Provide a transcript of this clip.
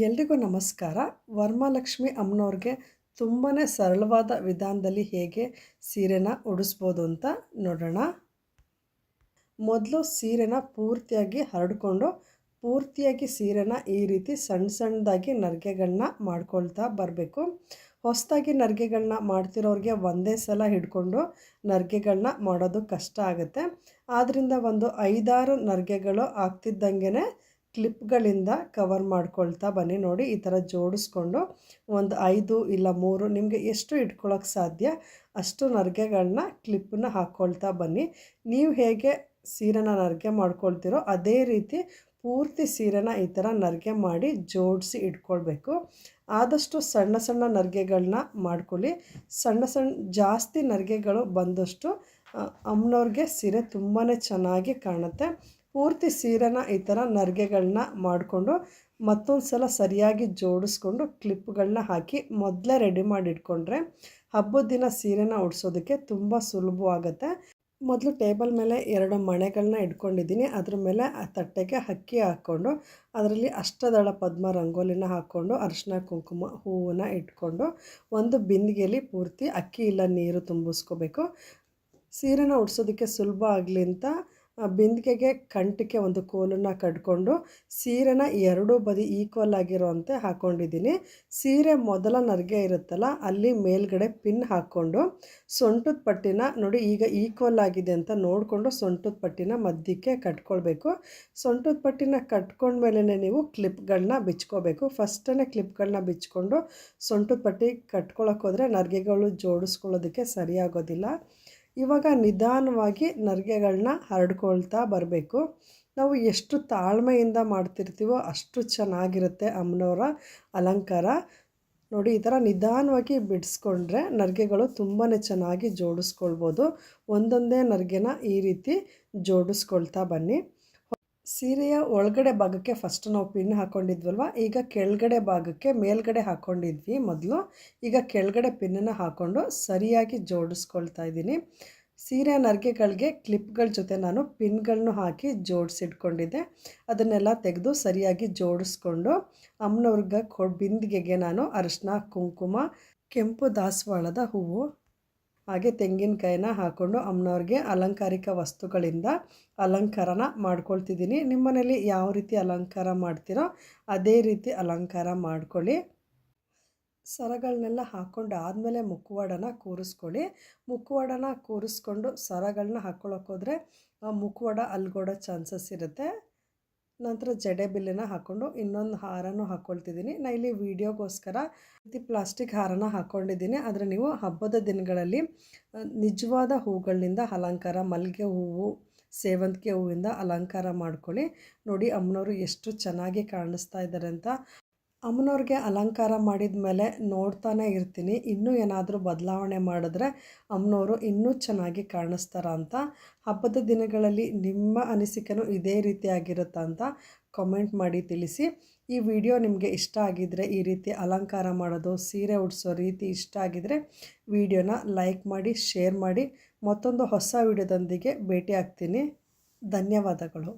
ಎಲ್ರಿಗೂ ನಮಸ್ಕಾರ. ವರಮಹಾಲಕ್ಷ್ಮಿ ಅಮ್ಮನವ್ರಿಗೆ ತುಂಬಾ ಸರಳವಾದ ವಿಧಾನದಲ್ಲಿ ಹೇಗೆ ಸೀರೆನ ಉಡಿಸ್ಬೋದು ಅಂತ ನೋಡೋಣ. ಮೊದಲು ಸೀರೆನ ಪೂರ್ತಿಯಾಗಿ ಹರಡ್ಕೊಂಡು ಪೂರ್ತಿಯಾಗಿ ಸೀರೆನ ಈ ರೀತಿ ಸಣ್ಣ ಸಣ್ಣದಾಗಿ ನರಿಗೆಗಳನ್ನ ಮಾಡ್ಕೊಳ್ತಾ ಬರಬೇಕು. ಹೊಸದಾಗಿ ನರಿಗೆಗಳನ್ನ ಮಾಡ್ತಿರೋರಿಗೆ ಒಂದೇ ಸಲ ಹಿಡ್ಕೊಂಡು ನರಿಗೆಗಳನ್ನ ಮಾಡೋದು ಕಷ್ಟ ಆಗುತ್ತೆ. ಆದ್ದರಿಂದ ಒಂದು 5-6 ನರಿಗೆಗಳು ಆಗ್ತಿದ್ದಂಗೆ ಕ್ಲಿಪ್ಗಳಿಂದ ಕವರ್ ಮಾಡ್ಕೊಳ್ತಾ ಬನ್ನಿ. ನೋಡಿ, ಈ ಥರ ಜೋಡಿಸ್ಕೊಂಡು ಒಂದು 5 ಇಲ್ಲ 3 ನಿಮಗೆ ಎಷ್ಟು ಇಟ್ಕೊಳ್ಳೋಕೆ ಸಾಧ್ಯ ಅಷ್ಟು ನರಿಗೆಗಳನ್ನ ಕ್ಲಿಪ್ಪನ್ನ ಹಾಕ್ಕೊಳ್ತಾ ಬನ್ನಿ. ನೀವು ಹೇಗೆ ಸೀರೆನ ನರಿಗೆ ಮಾಡ್ಕೊಳ್ತೀರೋ ಅದೇ ರೀತಿ ಪೂರ್ತಿ ಸೀರೆನ ಈ ಥರ ನರಿಗೆ ಮಾಡಿ ಜೋಡಿಸಿ ಇಟ್ಕೊಳ್ಬೇಕು. ಆದಷ್ಟು ಸಣ್ಣ ಸಣ್ಣ ನರಿಗೆಗಳನ್ನ ಮಾಡ್ಕೊಳ್ಳಿ. ಸಣ್ಣ ಜಾಸ್ತಿ ನರಿಗೆಗಳು ಬಂದಷ್ಟು ಅಮ್ಮನವ್ರಿಗೆ ಸೀರೆ ತುಂಬಾ ಚೆನ್ನಾಗಿ ಕಾಣುತ್ತೆ. ಪೂರ್ತಿ ಸೀರೆನ ಈ ಥರ ನರಿಗೆಗಳನ್ನ ಮಾಡಿಕೊಂಡು ಮತ್ತೊಂದು ಸಲ ಸರಿಯಾಗಿ ಜೋಡಿಸ್ಕೊಂಡು ಕ್ಲಿಪ್ಗಳನ್ನ ಹಾಕಿ ಮೊದಲೇ ರೆಡಿ ಮಾಡಿ ಇಟ್ಕೊಂಡ್ರೆ ಹಬ್ಬದ ದಿನ ಸೀರೆನ ಉಡ್ಸೋದಕ್ಕೆ ತುಂಬ ಸುಲಭವಾಗುತ್ತೆ. ಮೊದಲು ಟೇಬಲ್ ಮೇಲೆ 2 ಮಣೆಗಳನ್ನ ಇಟ್ಕೊಂಡಿದ್ದೀನಿ. ಅದ್ರ ಮೇಲೆ ಆ ತಟ್ಟೆಗೆ ಅಕ್ಕಿ ಹಾಕ್ಕೊಂಡು ಅದರಲ್ಲಿ ಅಷ್ಟದಳ ಪದ್ಮ ರಂಗೋಲಿನ ಹಾಕ್ಕೊಂಡು ಅರಿಶಿನ ಕುಂಕುಮ ಹೂವನ್ನ ಇಟ್ಕೊಂಡು ಒಂದು ಬಿಂದಿಗೆಯಲ್ಲಿ ಪೂರ್ತಿ ಅಕ್ಕಿ ಇಲ್ಲ ನೀರು ತುಂಬಿಸ್ಕೋಬೇಕು. ಸೀರೆನ ಉಡ್ಸೋದಕ್ಕೆ ಸುಲಭ ಆಗಲಿ ಅಂತ ಬಿಂದಿಗೆಗೆ ಕಂಠಕ್ಕೆ ಒಂದು ಕೋಲನ್ನು ಕಟ್ಕೊಂಡು ಸೀರೆನ 2 ಬದಿ ಈಕ್ವಲ್ ಆಗಿರೋವಂತೆ ಹಾಕ್ಕೊಂಡಿದ್ದೀನಿ. ಸೀರೆ ಮೊದಲ ನರಿಗೆ ಇರುತ್ತಲ್ಲ ಅಲ್ಲಿ ಮೇಲ್ಗಡೆ ಪಿನ್ ಹಾಕ್ಕೊಂಡು ಸೊಂಟದ ಪಟ್ಟಿನ ನೋಡಿ ಈಗ ಈಕ್ವಲ್ ಆಗಿದೆ ಅಂತ ನೋಡಿಕೊಂಡು ಸೊಂಟದ ಪಟ್ಟಿನ ಮಧ್ಯಕ್ಕೆ ಕಟ್ಕೊಳ್ಬೇಕು. ಸೊಂಟದ ಪಟ್ಟಿನ ಕಟ್ಕೊಂಡ್ಮೇಲೆ ನೀವು ಕ್ಲಿಪ್ಗಳನ್ನ ಬಿಚ್ಕೋಬೇಕು. ಫಸ್ಟೇ ಕ್ಲಿಪ್ಗಳನ್ನ ಬಿಚ್ಕೊಂಡು ಸೊಂಟದ ಪಟ್ಟಿ ಕಟ್ಕೊಳ್ಳೋಕೆ ಹೋದರೆ ನರಿಗೆಗಳು ಜೋಡಿಸ್ಕೊಳ್ಳೋದಕ್ಕೆ ಸರಿಯಾಗೋದಿಲ್ಲ. ಇವಾಗ ನಿಧಾನವಾಗಿ ನರಿಗೆಗಳನ್ನ ಹರಡ್ಕೊಳ್ತಾ ಬರಬೇಕು. ನಾವು ಎಷ್ಟು ತಾಳ್ಮೆಯಿಂದ ಮಾಡ್ತಿರ್ತೀವೋ ಅಷ್ಟು ಚೆನ್ನಾಗಿರುತ್ತೆ ಅಮ್ಮನವರ ಅಲಂಕಾರ. ನೋಡಿ, ಈ ಥರ ನಿಧಾನವಾಗಿ ಬಿಡಿಸ್ಕೊಂಡ್ರೆ ನರಿಗೆಗಳು ತುಂಬಾ ಚೆನ್ನಾಗಿ ಜೋಡಿಸ್ಕೊಳ್ಬೋದು. ಒಂದೊಂದೇ ನರಿಗೆನ ಈ ರೀತಿ ಜೋಡಿಸ್ಕೊಳ್ತಾ ಬನ್ನಿ. ಸೀರೆಯ ಒಳಗಡೆ ಭಾಗಕ್ಕೆ ಫಸ್ಟ್ ನಾವು ಪಿನ್ ಹಾಕ್ಕೊಂಡಿದ್ವಲ್ವ, ಈಗ ಕೆಳಗಡೆ ಭಾಗಕ್ಕೆ ಮೇಲ್ಗಡೆ ಹಾಕ್ಕೊಂಡಿದ್ವಿ ಮೊದಲು. ಈಗ ಕೆಳಗಡೆ ಪಿನ್ನನ್ನು ಹಾಕ್ಕೊಂಡು ಸರಿಯಾಗಿ ಜೋಡಿಸ್ಕೊಳ್ತಾ ಇದ್ದೀನಿ. ಸೀರೆ ನರಿಗೆಗಳಿಗೆ ಕ್ಲಿಪ್ಗಳ ಜೊತೆ ನಾನು ಪಿನ್ಗಳನ್ನು ಹಾಕಿ ಜೋಡಿಸಿಟ್ಕೊಂಡಿದ್ದೆ. ಅದನ್ನೆಲ್ಲ ತೆಗೆದು ಸರಿಯಾಗಿ ಜೋಡಿಸ್ಕೊಂಡು ಅಮ್ಮನವ್ರಿಗೆ ಬಿಂದಿಗೆಗೆ ನಾನು ಅರಿಶಿನ ಕುಂಕುಮ ಕೆಂಪು ದಾಸವಾಳದ ಹೂವು ಹಾಗೆ ತೆಂಗಿನಕಾಯಿನ ಹಾಕ್ಕೊಂಡು ಅಮ್ಮನವ್ರಿಗೆ ಅಲಂಕಾರಿಕ ವಸ್ತುಗಳಿಂದ ಅಲಂಕಾರನ ಮಾಡ್ಕೊಳ್ತಿದ್ದೀನಿ. ನಿಮ್ಮ ಮನೇಲಿ ಯಾವ ರೀತಿ ಅಲಂಕಾರ ಮಾಡ್ತೀರೋ ಅದೇ ರೀತಿ ಅಲಂಕಾರ ಮಾಡ್ಕೊಳ್ಳಿ. ಸರಗಳನ್ನೆಲ್ಲ ಹಾಕ್ಕೊಂಡು ಆದಮೇಲೆ ಮುಖವಾಡನ ಕೂರಿಸ್ಕೊಳ್ಳಿ. ಮುಖವಾಡನ ಕೂರಿಸ್ಕೊಂಡು ಸರಗಳನ್ನ ಹಾಕ್ಕೊಳ್ಳೋಕೋದ್ರೆ ಮುಖವಾಡ ಅಲ್ಗೋಡೋ ಚಾನ್ಸಸ್ ಇರುತ್ತೆ. ನಂತರ ಜಡೆ ಬಿಲ್ಲನ್ನ ಹಾಕ್ಕೊಂಡು ಇನ್ನೊಂದು ಹಾರನೂ ಹಾಕ್ಕೊಳ್ತಿದ್ದೀನಿ. ನಾನು ಇಲ್ಲಿ ವೀಡಿಯೋಗೋಸ್ಕರ ಪ್ಲಾಸ್ಟಿಕ್ ಹಾರನ ಹಾಕ್ಕೊಂಡಿದ್ದೀನಿ. ಆದರೆ ನೀವು ಹಬ್ಬದ ದಿನಗಳಲ್ಲಿ ನಿಜವಾದ ಹೂಗಳಿಂದ ಅಲಂಕಾರ, ಮಲ್ಲಿಗೆ ಹೂವು, ಸೇವಂತಿಗೆ ಹೂವಿಂದ ಅಲಂಕಾರ ಮಾಡ್ಕೊಳ್ಳಿ. ನೋಡಿ ಅಮ್ಮನವರು ಎಷ್ಟು ಚೆನ್ನಾಗಿ ಕಾಣಿಸ್ತಾ ಇದ್ದಾರೆ ಅಂತ. ಅಮ್ಮನವ್ರಿಗೆ ಅಲಂಕಾರ ಮಾಡಿದ ಮೇಲೆ ನೋಡ್ತಾನೆ ಇರ್ತೀನಿ, ಇನ್ನೂ ಏನಾದರೂ ಬದಲಾವಣೆ ಮಾಡಿದ್ರೆ ಅಮ್ಮನವರು ಇನ್ನೂ ಚೆನ್ನಾಗಿ ಕಾಣಿಸ್ತಾರ ಅಂತ. ಹಬ್ಬದ ದಿನಗಳಲ್ಲಿ ನಿಮ್ಮ ಅನಿಸಿಕೆನೂ ಇದೇ ರೀತಿಯಾಗಿರುತ್ತಾ ಅಂತ ಕಾಮೆಂಟ್ ಮಾಡಿ ತಿಳಿಸಿ. ಈ ವಿಡಿಯೋ ನಿಮಗೆ ಇಷ್ಟ ಆಗಿದ್ದರೆ, ಈ ರೀತಿ ಅಲಂಕಾರ ಮಾಡೋದು, ಸೀರೆ ಉಡಿಸೋ ರೀತಿ ಇಷ್ಟ ಆಗಿದ್ದರೆ ವಿಡಿಯೋನ ಲೈಕ್ ಮಾಡಿ, ಶೇರ್ ಮಾಡಿ. ಮತ್ತೊಂದು ಹೊಸ ವಿಡಿಯೋದೊಂದಿಗೆ ಭೇಟಿ ಆಗ್ತೀನಿ. ಧನ್ಯವಾದಗಳು.